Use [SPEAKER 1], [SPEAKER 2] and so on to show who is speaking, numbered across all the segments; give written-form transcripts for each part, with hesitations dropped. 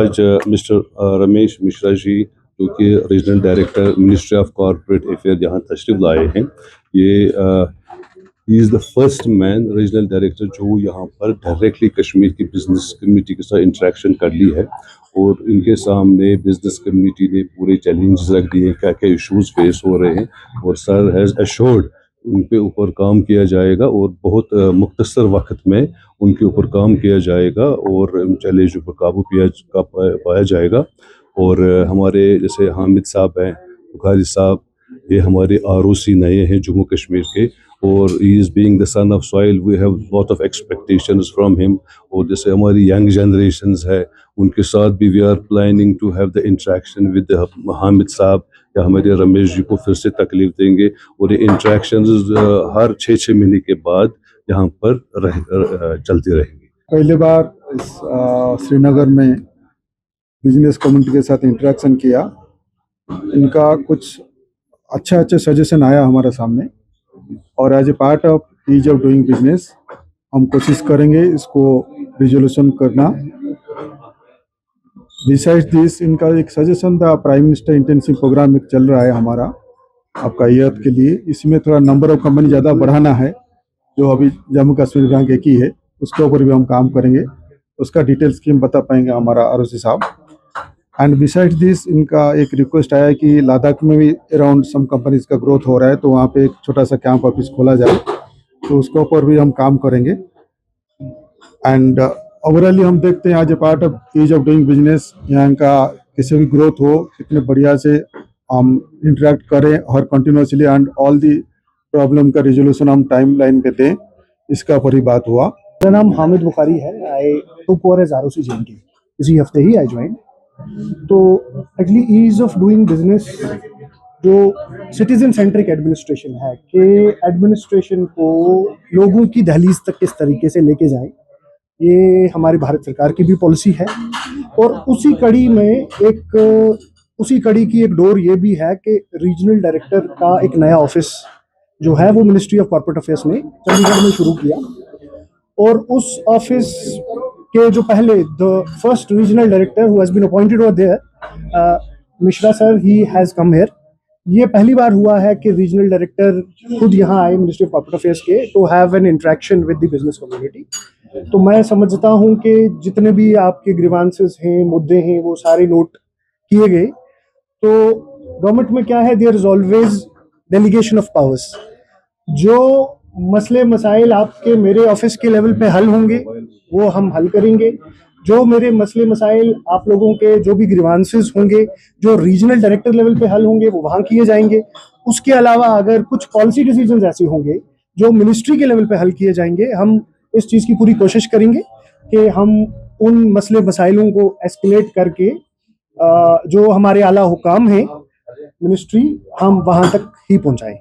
[SPEAKER 1] आज मिस्टर रमेश मिश्रा जी जो कि regional director ministry of corporate affair यहाँ तशरीफ लाए हैं। ये he is the first man regional director जो यहाँ पर डायरेक्टली कश्मीर की बिजनेस कम्युनिटी के साथ इंटरेक्शन कर ली है और इनके सामने बिजनेस कम्युनिटी ने पूरे चैलेंजेस रख दिए, क्या क्या इश्यूज फेस हो रहे हैं और सर हैज़ अश्योर्ड उन पे ऊपर काम किया जाएगा और बहुत मुख्तसर वक्त में उनके ऊपर काम किया जाएगा और उन चैलेंजों पर काबू पाया जाएगा। और हमारे जैसे हामिद साहब हैं, बुखारी साहब, ये हमारे ROC नए हैं जम्मू कश्मीर के और he is being the son of soil, we have lot of expectations from him. और जैसे हमारी यंग जनरेशन्स है उनके साथ भी we are planning to have the interaction with Hamid sahab या हमारे रमेश जी को फिर से तकलीफ देंगे और ये इंटरेक्शंस हर 6-6 महीने के बाद यहाँ पर चलती रहेंगी।
[SPEAKER 2] पहली बार इस श्रीनगर में बिजनेस कम्युनिटी के साथ इंटरेक्शन किया, इनका कुछ अच्छे सजेशन आया हमारे सामने और as a part of ease of doing business हम कोशिश करेंगे इसको रिजोल्यूशन करना। बिसाइड्स दिस इनका एक सजेशन था, प्राइम मिनिस्टर इंटेंसिव प्रोग्राम एक चल रहा है हमारा आपका ईयत के लिए, इसमें थोड़ा नंबर ऑफ कंपनी ज़्यादा बढ़ाना है जो अभी जम्मू कश्मीर बैंक एक ही है, उसके ऊपर भी हम काम करेंगे, उसका डिटेल स्कीम बता पाएंगे हमारा ROC साहब। एंड बिसाइड्स दिस इनका एक रिक्वेस्ट आया कि लद्दाख में भी अराउंड सम कंपनीज का ग्रोथ हो रहा है तो वहाँ पे एक छोटा सा कैंप ऑफिस खोला जाए, तो उसके ऊपर भी हम काम करेंगे। एंड ओवरऑली हम देखते हैं as a part of ease of doing business यहाँ का किसी भी ग्रोथ हो कितने बढ़िया से हम इंटरेक्ट करें और continuously and all the problem का रिजोल्यूशन हम टाइम लाइन पे दें, इसका पर ही बात हुआ।
[SPEAKER 3] मेरा नाम हामिद बुखारी है। I took over as ROC JNK, इसी हफ्ते ही आई ज्वाइन। तो actually ease of doing business जो सिटीजन सेंट्रिक एडमिनिस्ट्रेशन है कि एडमिनिस्ट्रेशन को लोगों की दहलीज तक किस तरीके से लेके जाए, ये हमारी भारत सरकार की भी पॉलिसी है। और उसी कड़ी की एक डोर ये भी है कि रीजनल डायरेक्टर का एक नया ऑफिस जो है वो मिनिस्ट्री ऑफ कॉर्पोरेट अफेयर्स ने चंडीगढ़ में शुरू किया और उस ऑफिस के जो पहले the first regional director who has been appointed over there, Mishra sir, he has come here. ये पहली बार हुआ है कि रीजनल डायरेक्टर खुद यहाँ आए मिनिस्ट्री ऑफ कॉर्पोरेट अफेयर्स के to have an interaction with the business community. तो मैं समझता हूँ कि जितने भी आपके ग्रीवांसेस हैं, मुद्दे हैं, वो सारे नोट किए गए। तो गवर्नमेंट में क्या है, there is always delegation of powers. जो मसले मसाइल आपके मेरे ऑफिस के लेवल पे हल होंगे वो हम हल करेंगे। जो मेरे मसले मसाइल आप लोगों के जो भी ग्रीवांसेस होंगे जो रीजनल डायरेक्टर लेवल पे हल होंगे वो वहाँ किए जाएंगे। उसके अलावा अगर कुछ पॉलिसी डिसीजंस ऐसे होंगे जो मिनिस्ट्री के लेवल पे हल किए जाएंगे, हम इस चीज़ की पूरी कोशिश करेंगे कि हम उन मसले मसाइलों को एस्केलेट करके जो हमारे आला हुकाम हैं मिनिस्ट्री, हम वहां तक ही पहुंचाएं।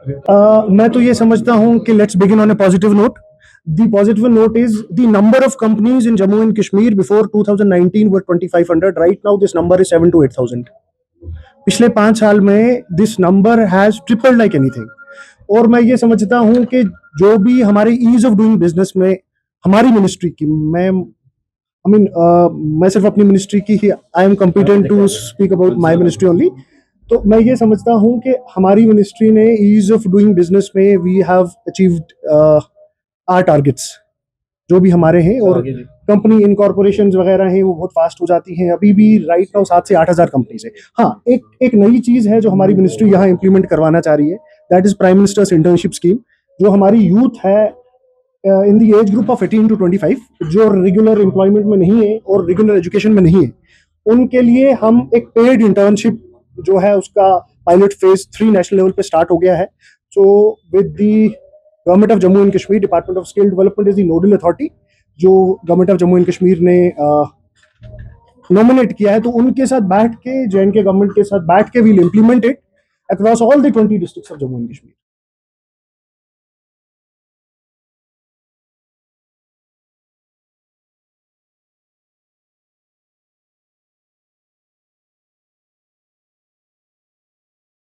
[SPEAKER 3] मैं तो ये समझता हूं कि let's begin on A positive note. The positive note is the number of companies in Jammu and Kashmir before 2019 were 2500. Right now this number is 7 to 8,000. पिछले 5 साल में this number has tripled like anything. और मैं ये समझता हूँ कि जो भी हमारे ease of doing business में हमारी मिनिस्ट्री की, मैं सिर्फ अपनी मिनिस्ट्री की ही, I am competent to speak about my ministry only. तो मैं ये समझता हूँ कि हमारी मिनिस्ट्री ने ease of doing business में we have achieved our targets जो भी हमारे हैं। और कंपनी इनकॉर्पोरेशंस वगैरह हैं वो बहुत फास्ट हो जाती हैं। अभी भी राइट नाउ 7 से 8,000 कंपनीज है। हाँ, एक नई चीज़ है जो हमारी मिनिस्ट्री यहाँ इम्प्लीमेंट करवाना चाह रही है, that is prime ministers internship scheme. जो हमारी यूथ है in the age group of 18 to 25 जो रेगुलर एम्प्लॉयमेंट में नहीं है और रेगुलर एजुकेशन में नहीं है, उनके लिए हम एक पेड इंटर्नशिप जो है उसका पायलट फेज 3 नेशनल लेवल पे स्टार्ट हो गया है। So with the government of Jammu and Kashmir, department of skill development is the nodal authority जो government of Jammu and Kashmir ने नॉमिनेट किया है। तो उनके साथ बैठ के, JNK गवर्नमेंट के साथ बैठ के we'll implement it across all the 20 districts of Jammu and Kashmir.